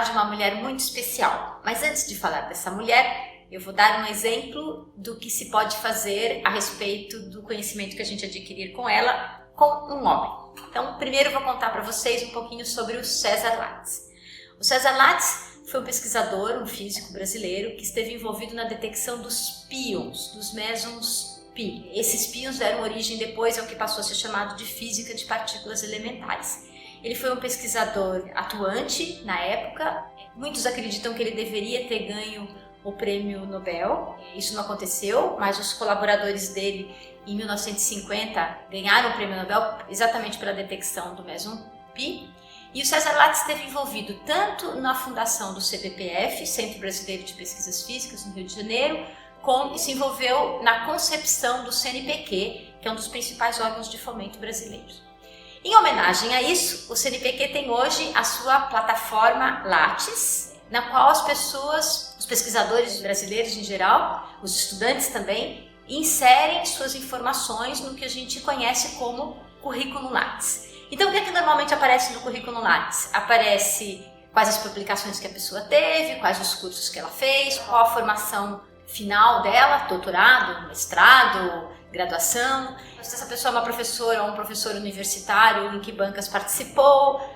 de uma mulher muito especial. Mas antes de falar dessa mulher, eu vou dar um exemplo do que se pode fazer a respeito do conhecimento que a gente adquirir com ela, com um homem. Então, primeiro eu vou contar para vocês um pouquinho sobre o César Lattes. O César Lattes foi um pesquisador, um físico brasileiro, que esteve envolvido na detecção dos pions, dos mesons pi. Esses pions deram origem depois ao que passou a ser chamado de física de partículas elementares. Ele foi um pesquisador atuante na época. Muitos acreditam que ele deveria ter ganho o prêmio Nobel. Isso não aconteceu, mas os colaboradores dele, em 1950, ganharam o prêmio Nobel exatamente pela detecção do meson pi. E o César Lattes esteve envolvido tanto na fundação do CBPF, Centro Brasileiro de Pesquisas Físicas, no Rio de Janeiro, como se envolveu na concepção do CNPq, que é um dos principais órgãos de fomento brasileiros. Em homenagem a isso, o CNPq tem hoje a sua plataforma Lattes, na qual as pessoas, os pesquisadores brasileiros em geral, os estudantes também, inserem suas informações no que a gente conhece como currículo Lattes. Então, o que é que normalmente aparece no currículo Lattes? Aparece quais as publicações que a pessoa teve, quais os cursos que ela fez, qual a formação final dela, doutorado, mestrado, graduação, se essa pessoa é uma professora ou um professor universitário, em que bancas participou,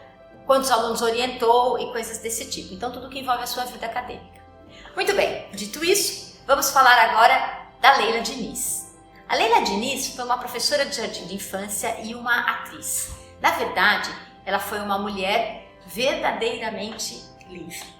quantos alunos orientou e coisas desse tipo. Então, tudo que envolve a sua vida acadêmica. Muito bem, dito isso, vamos falar agora da Leila Diniz. A Leila Diniz foi uma professora de jardim de infância e uma atriz. Na verdade, ela foi uma mulher verdadeiramente livre.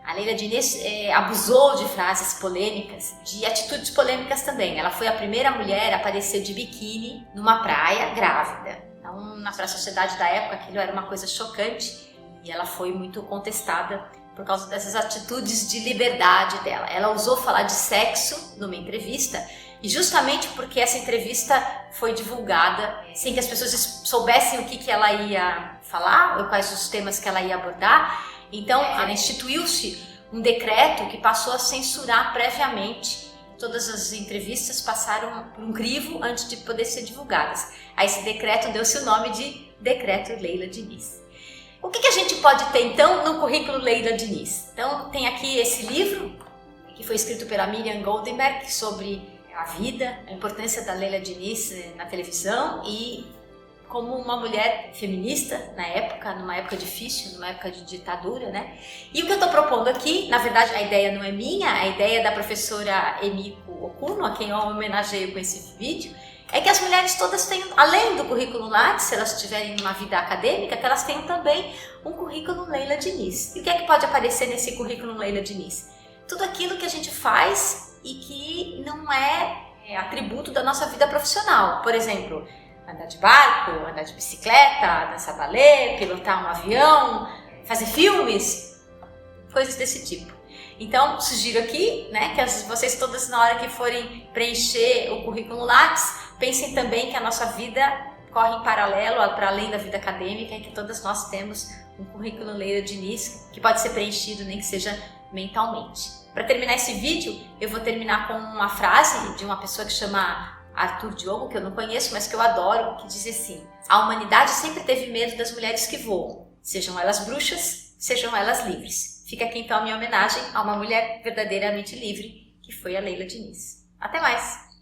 A Leila Diniz abusou de frases polêmicas, de atitudes polêmicas também. Ela foi a primeira mulher a aparecer de biquíni numa praia grávida. Então, para a sociedade da época, aquilo era uma coisa chocante e ela foi muito contestada por causa dessas atitudes de liberdade dela. Ela ousou falar de sexo numa entrevista e justamente porque essa entrevista foi divulgada sem que as pessoas soubessem o que ela ia falar ou quais os temas que ela ia abordar, então instituiu-se um decreto que passou a censurar previamente. Todas as entrevistas passaram por um crivo antes de poder ser divulgadas. A esse decreto deu-se o nome de Decreto Leila Diniz. O que a gente pode ter então no currículo Leila Diniz? Então tem aqui esse livro que foi escrito pela Miriam Goldenberg sobre a vida, a importância da Leila Diniz na televisão e como uma mulher feminista na época, numa época difícil, numa época de ditadura, né? E o que eu estou propondo aqui, na verdade a ideia não é minha, a ideia é da professora Emiko Okuno, a quem eu homenageio com esse vídeo, é que as mulheres todas tenham, além do currículo Lattes, se elas tiverem uma vida acadêmica, que elas tenham também um currículo Leila Diniz. E o que é que pode aparecer nesse currículo Leila Diniz? Tudo aquilo que a gente faz e que não é atributo da nossa vida profissional. Por exemplo, andar de barco, andar de bicicleta, dançar balé, pilotar um avião, fazer filmes, coisas desse tipo. Então, sugiro aqui, né, que vocês todas na hora que forem preencher o currículo Lattes, pensem também que a nossa vida corre em paralelo, para além da vida acadêmica, e que todas nós temos um currículo Leila Diniz que pode ser preenchido, nem que seja mentalmente. Para terminar esse vídeo, eu vou terminar com uma frase de uma pessoa que chama Arthur Diogo, que eu não conheço, mas que eu adoro, que diz assim: a humanidade sempre teve medo das mulheres que voam, sejam elas bruxas, sejam elas livres. Fica aqui então a minha homenagem a uma mulher verdadeiramente livre, que foi a Leila Diniz. Até mais!